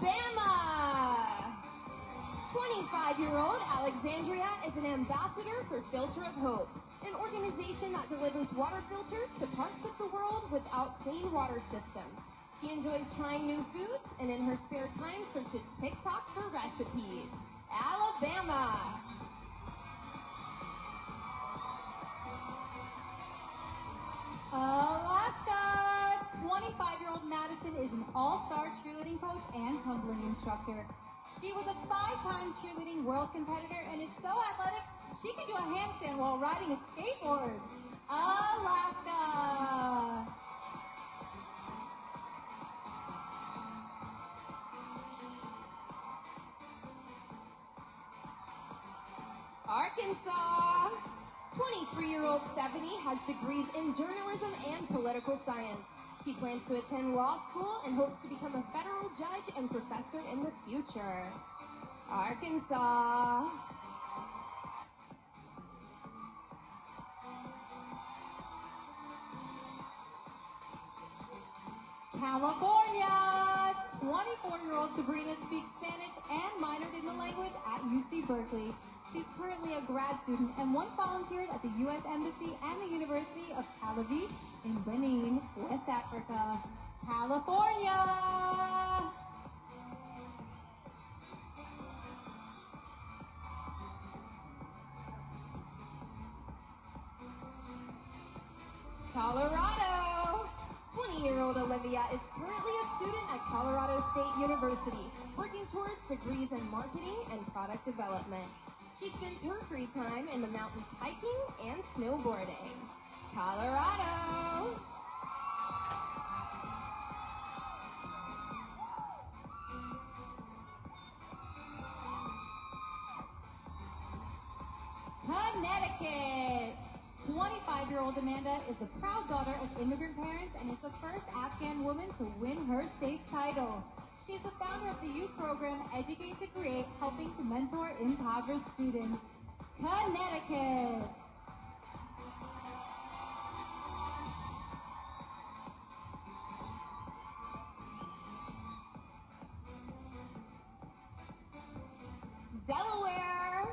Alabama! 25-year-old Alexandria is an ambassador for Filter of Hope, an organization that delivers water filters to parts of the world without clean water systems. She enjoys trying new foods and in her spare time searches TikTok for recipes. Alabama! Alaska! 25-year-old Madison is an all-star cheerleading coach and tumbling instructor. She was a 5-time cheerleading world competitor and is so athletic, she can do a handstand while riding a skateboard. Alaska! Arkansas! 23-year-old Stephanie has degrees in journalism and political science. She plans to attend law school and hopes to become a federal judge and professor in the future. Arkansas. California! 24-year-old Sabrina speaks Spanish and minored in the language at UC Berkeley. She's currently a grad student and once volunteered at the U.S. Embassy and the University of Tel Aviv in Benin, West Africa. California! Colorado! 20-year-old Olivia is currently a student at Colorado State University, working towards degrees in marketing and product development. She spends her free time in the mountains hiking and snowboarding. Colorado! Connecticut! 25-year-old Amanda is the proud daughter of immigrant parents and is the first Afghan woman to win her state title. She's the founder of the youth program Educate to Create, helping to mentor impoverished students. Connecticut! Delaware!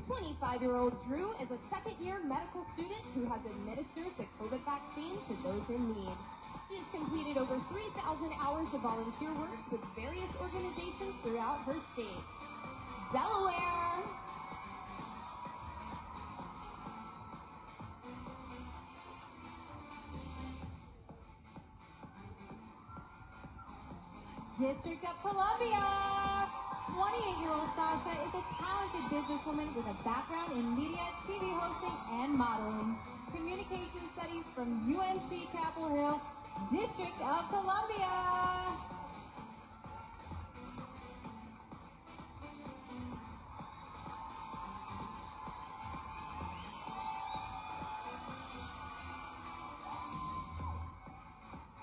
25-year-old Drew is a second-year medical student who has administered the COVID vaccine to those in need. She has completed over 3,000 hours of volunteer work with various organizations throughout her state. Delaware! District of Columbia! 28-year-old Sasha is a talented businesswoman with a background in media, TV hosting, and modeling. Communication studies from UNC Chapel Hill, District of Columbia.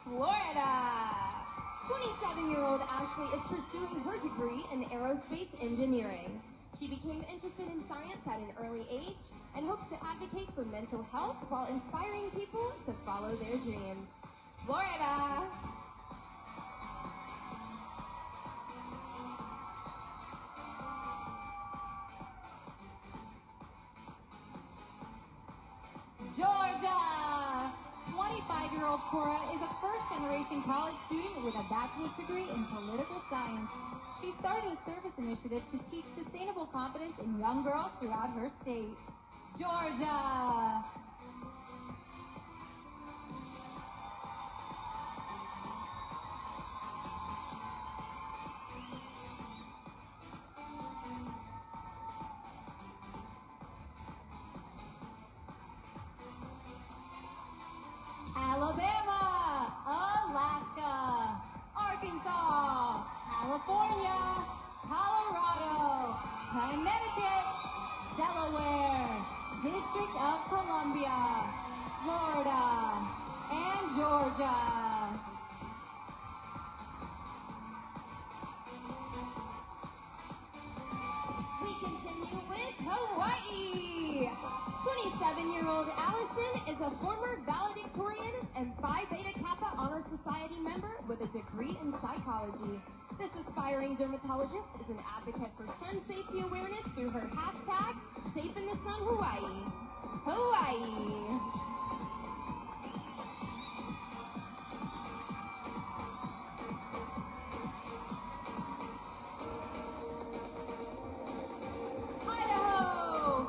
Florida! 27-year-old Ashley is pursuing her degree in aerospace engineering. She became interested in science at an early age and hopes to advocate for mental health while inspiring people to follow their dreams. Florida! Georgia! 25-year-old Cora is a first-generation college student with a bachelor's degree in political science. She started a service initiative to teach sustainable confidence in young girls throughout her state. Georgia! Alabama, Alaska, Arkansas, California, Colorado, Connecticut, Delaware, District of Columbia, Florida, and Georgia. We continue with Hawaii. 27-year-old Allison is a former valedictorian and Phi Beta Kappa Honor Society member with a degree in psychology. This aspiring aspiring dermatologist is an advocate for sun safety awareness through her hashtag Safe in the Sun Hawaii. Hawaii. Idaho!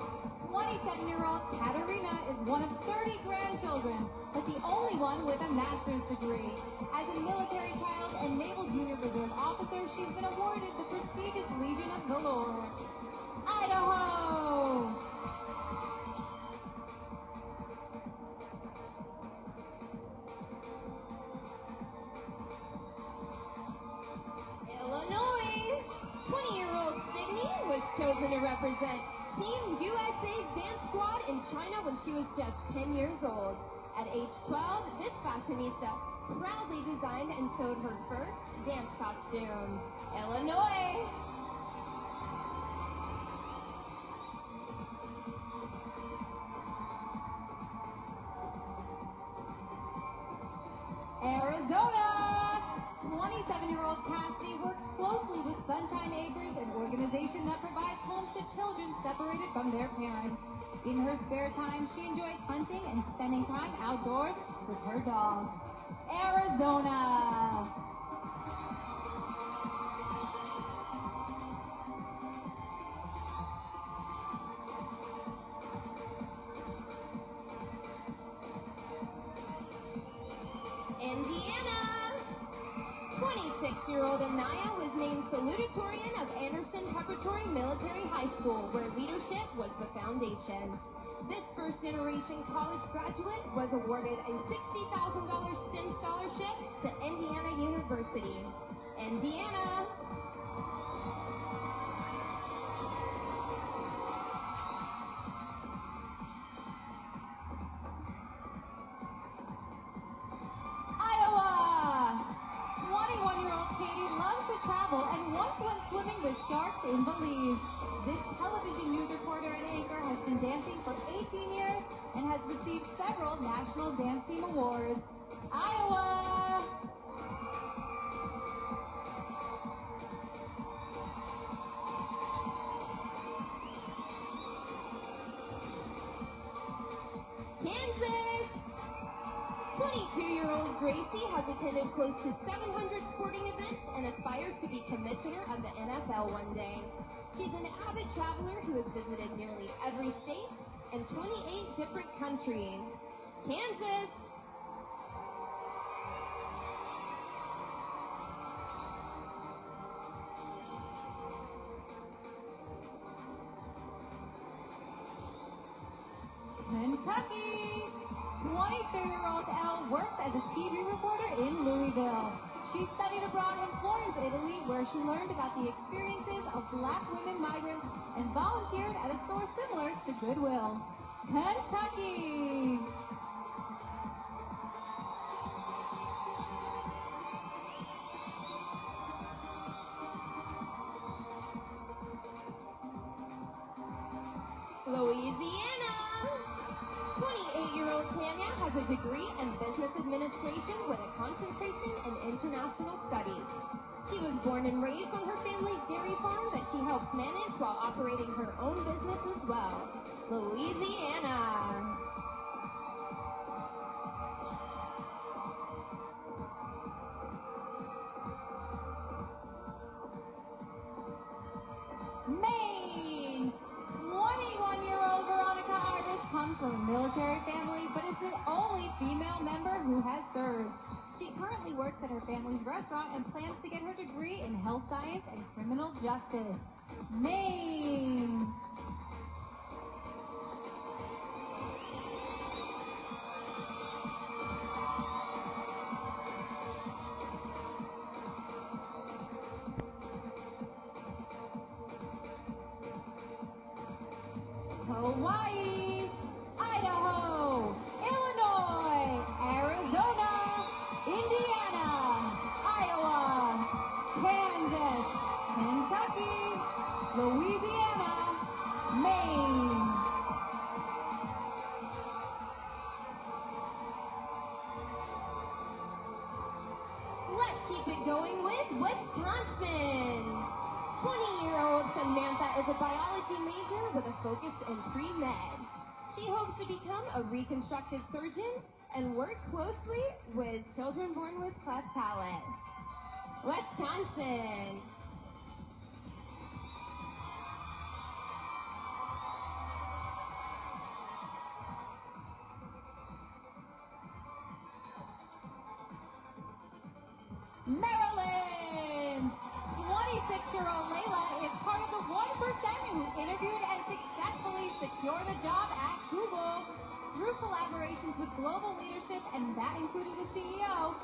27-year-old Katerina is one of 30 grandchildren, but the only one with a master's degree. As a military child and Naval Junior Reserve officer, she's been awarded the prestigious Legion of Valor. Idaho! Illinois! 20-year-old Sydney was chosen to represent Team USA's dance squad in China when she was just 10 years old. At age 12, this fashionista proudly designed and sewed her first dance costume. Illinois! Arizona! 27-year-old Cassidy works closely with Sunshine Acres, an organization that provides homes to children separated from their parents. In her spare time, she enjoys hunting and spending time outdoors with her dogs. Arizona! Indiana! 26-year-old Anaya was named salutatorian of Anderson Preparatory Military High School, where leadership was the foundation. This first-generation college graduate was awarded a $60,000 STEM scholarship to Indiana University. Indiana! Travel and once went swimming with sharks in Belize. This television news reporter and anchor has been dancing for 18 years and has received several National Dance Team awards. Iowa! Kansas! 22-year-old Gracie has attended close to 700 sporting events and aspires to be commissioner of the NFL one day. She's an avid traveler who has visited nearly every state and 28 different countries. Kansas! Kentucky! 23-year-old Elle works as a TV reporter in Louisville. She studied abroad in Florence, Italy, where she learned about the experiences of Black women migrants and volunteered at a store similar to Goodwill. Kentucky! Louisiana! 28-year-old Tanya has a degree in business administration with a concentration in international studies. She was born and raised on her family's dairy farm that she helps manage while operating her own business as well. Louisiana! Maine! 21-year-old Veronica Iris comes from a military family, but is the only female member who has served. She currently works at her family's restaurant and plans to get her degree in health science and criminal justice. Maine! Hawaii, Idaho, Illinois, Arizona, Indiana, Iowa, Kansas, Kentucky, Louisiana, Maine. Let's keep it going with Wisconsin. is a biology major with a focus in pre-med. She hopes to become a reconstructive surgeon and work closely with children born with cleft palate. Wisconsin. Maryland! 26-year-old Layla is part of the 1% who interviewed and successfully secured a job at Google. Through collaborations with global leadership, and that included the CEO,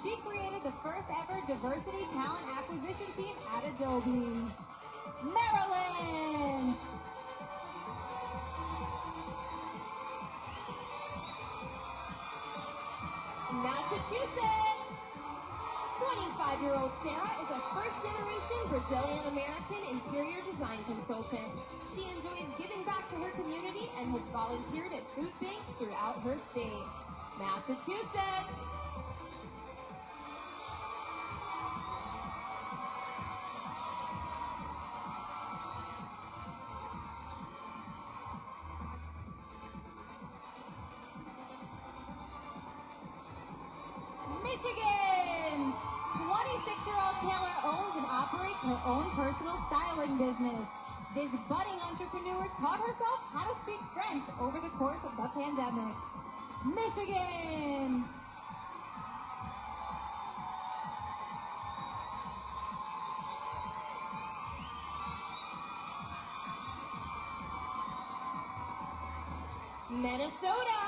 she created the first ever diversity talent acquisition team at Adobe. Maryland! Massachusetts. 25-year-old Sarah is a first-generation Brazilian-American interior design consultant. She enjoys giving back to her community and has volunteered at food banks throughout her state. Massachusetts. Michigan! 26-year-old Taylor owns and operates her own personal styling business. This budding entrepreneur taught herself how to speak French over the course of the pandemic. Michigan! Minnesota.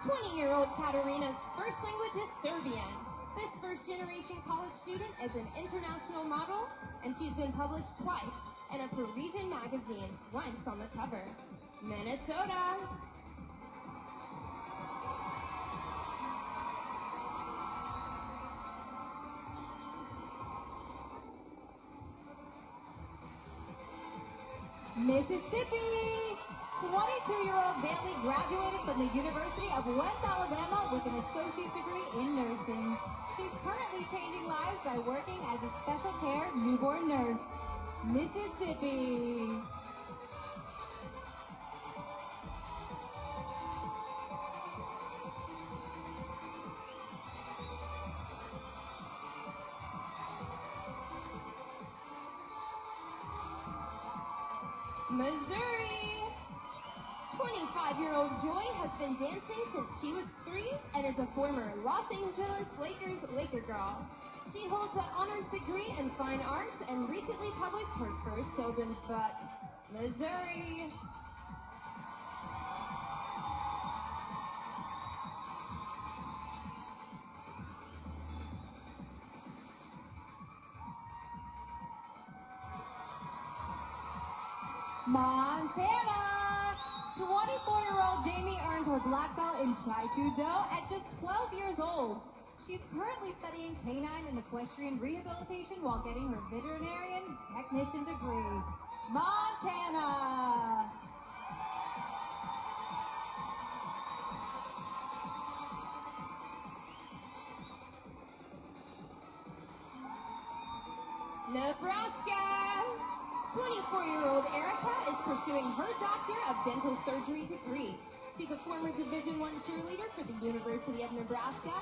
20-year-old Katarina's first language is Serbian. This first-generation college student is an international model, and she's been published twice in a Parisian magazine, once on the cover. Minnesota. Mississippi! 22-year-old Bailey graduated from the University of West Alabama with an associate's degree in nursing. She's currently changing lives by working as a special care newborn nurse. Mississippi! Missouri. 25-year-old Joy has been dancing since she was 3 and is a former Los Angeles Lakers Laker girl. She holds an honors degree in fine arts and recently published her first children's book. Missouri. Montana! 24-year-old Jamie earned her black belt in Chai Do at just 12 years old. She's currently studying canine and equestrian rehabilitation while getting her veterinarian technician degree. Montana! Nebraska. 24-year-old Erica is pursuing her Doctor of Dental Surgery degree. She's a former Division I cheerleader for the University of Nebraska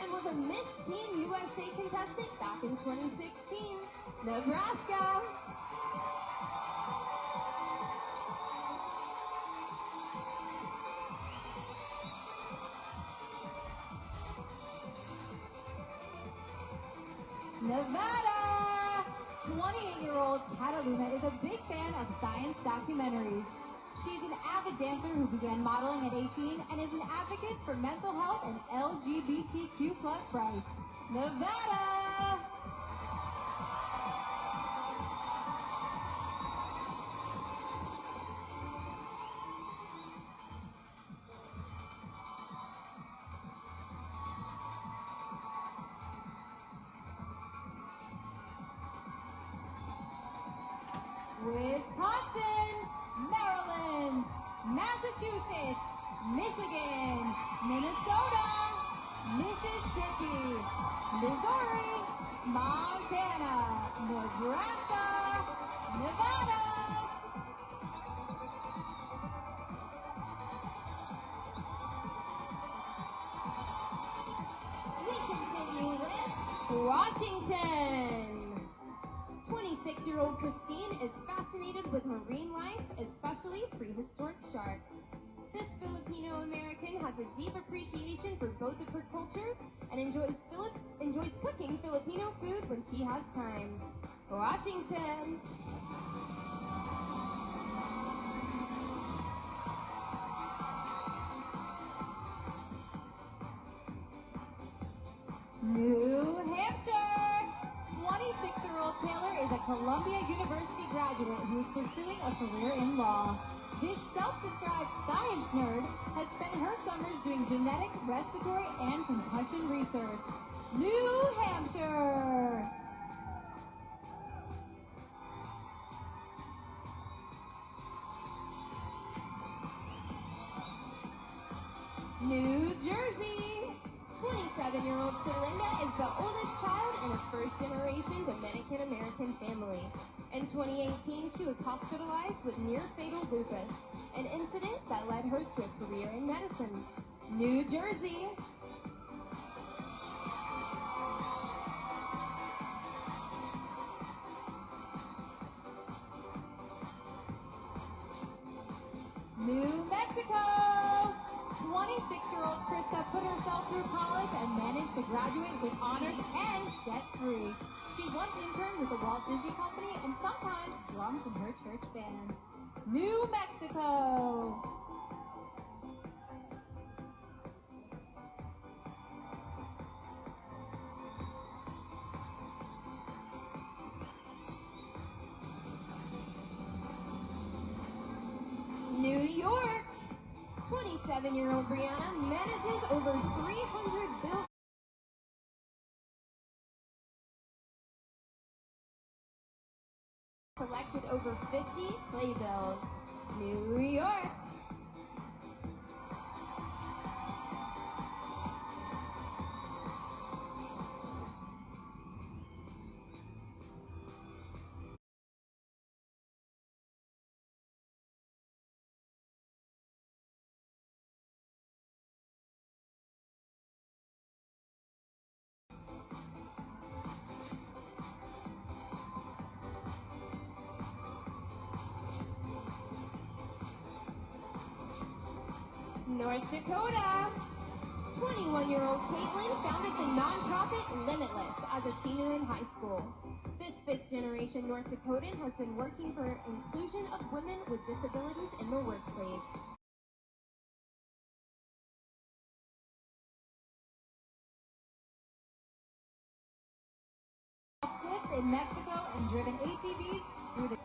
and was a Miss Teen USA contestant back in 2016. Nebraska. Nevada! 28-year-old Catalina is a big fan of science documentaries. She's an avid dancer who began modeling at 18 and is an advocate for mental health and LGBTQ+ rights. Nevada! Wisconsin, Maryland, Massachusetts, Michigan, Minnesota, Mississippi, Missouri, Montana, Nebraska, Nevada. Washington. 26-year-old Christine is fascinated with marine life, especially prehistoric sharks. This Filipino-American has a deep appreciation for both of her cultures and enjoys cooking Filipino food when she has time. Washington. New Hampshire. 26-year-old Taylor is a Columbia University graduate who is pursuing a career in law. This self-described science nerd has spent her summers doing genetic, respiratory, and concussion research. New Hampshire. New Jersey. 27-year-old Celinda is the oldest child in a first-generation Dominican-American family. In 2018, she was hospitalized with near-fatal lupus, an incident that led her to a career in medicine. New Jersey. New Mexico. 26-year-old Krista put herself through college and managed to graduate with honors and debt-free. She once interned with the Walt Disney Company and sometimes drums in her church band. New Mexico. New York. 27-year-old Brianna manages over 300 bills. Collected over 50 playbills. New York. North Dakota. 21-year-old Caitlin founded the nonprofit Limitless as a senior in high school. This fifth-generation North Dakotan has been working for inclusion of women with disabilities in the workplace. Tips in Mexico and driven ATVs through the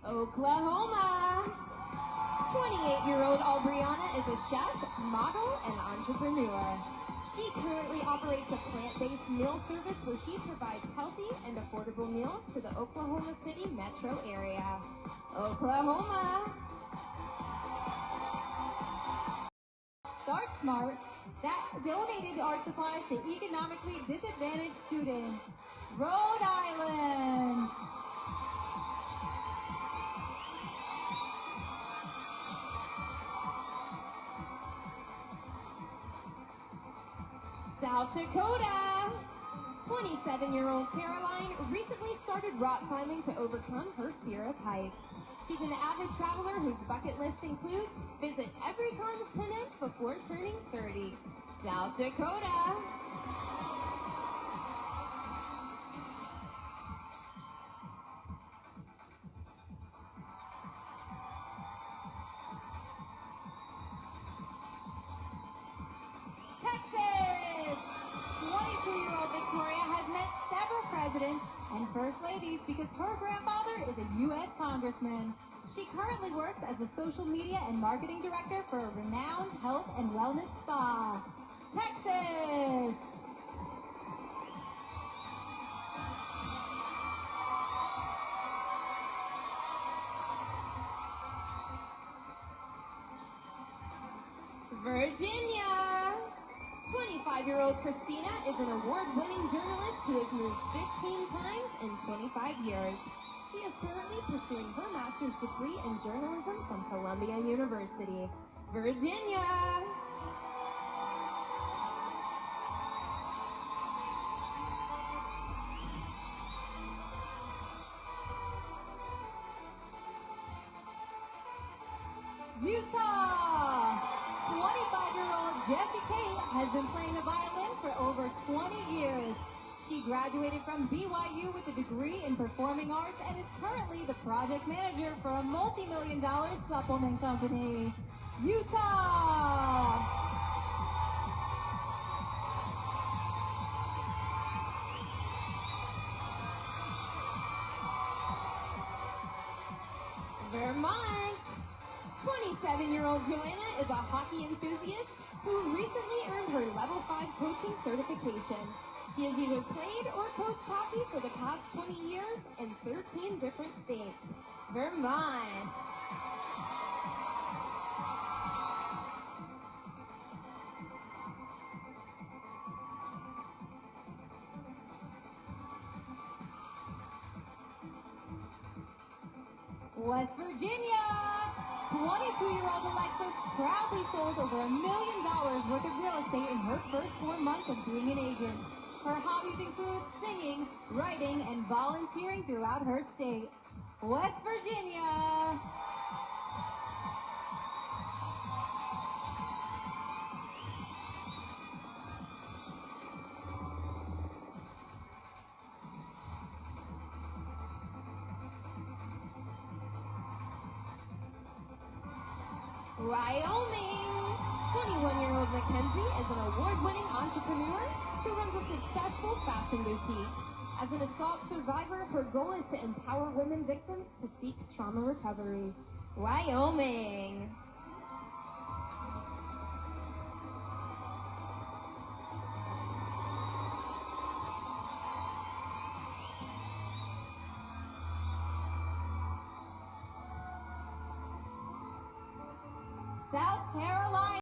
Oklahoma. 28-year-old Aubriana is a chef, model, and entrepreneur. She currently operates a plant-based meal service where she provides healthy and affordable meals to the Oklahoma City metro area. Oklahoma. Start Smart that donated art supplies to economically disadvantaged students. Rhode Island. South Dakota. 27-year-old Caroline recently started rock climbing to overcome her fear of heights. She's an avid traveler whose bucket list includes visit every continent before turning 30. South Dakota. Texas. 22-year-old Victoria has met several presidents and first ladies because her grandfather is a U.S. congressman. She currently works as a social media and marketing director for a renowned health and wellness spa. Texas. Virginia. 25-year-old Christina is an award-winning journalist who has moved 15 times in 25 years. She is currently pursuing her master's degree in journalism from Columbia University. Virginia! Utah! 25-year-old Jessie Kate has been playing the violin for over 20 years. She graduated from BYU with a degree in performing arts and is currently the project manager for a multi-million-dollar supplement company. Utah! Vermont! 27-year-old Joanna is a hockey enthusiast who recently earned her Level 5 coaching certification. She has either played or coached hockey for the past 20 years in 13 different states. Vermont! West Virginia! 22-year-old Alexis proudly sold over $1 million worth of real estate in her first 4 months of being an agent. Her hobbies include singing, writing, and volunteering throughout her state. West Virginia! Wyoming! 21-year-old Mackenzie is an award-winning entrepreneur who runs a successful fashion boutique. As an assault survivor, her goal is to empower women victims to seek trauma recovery. Wyoming! South Carolina!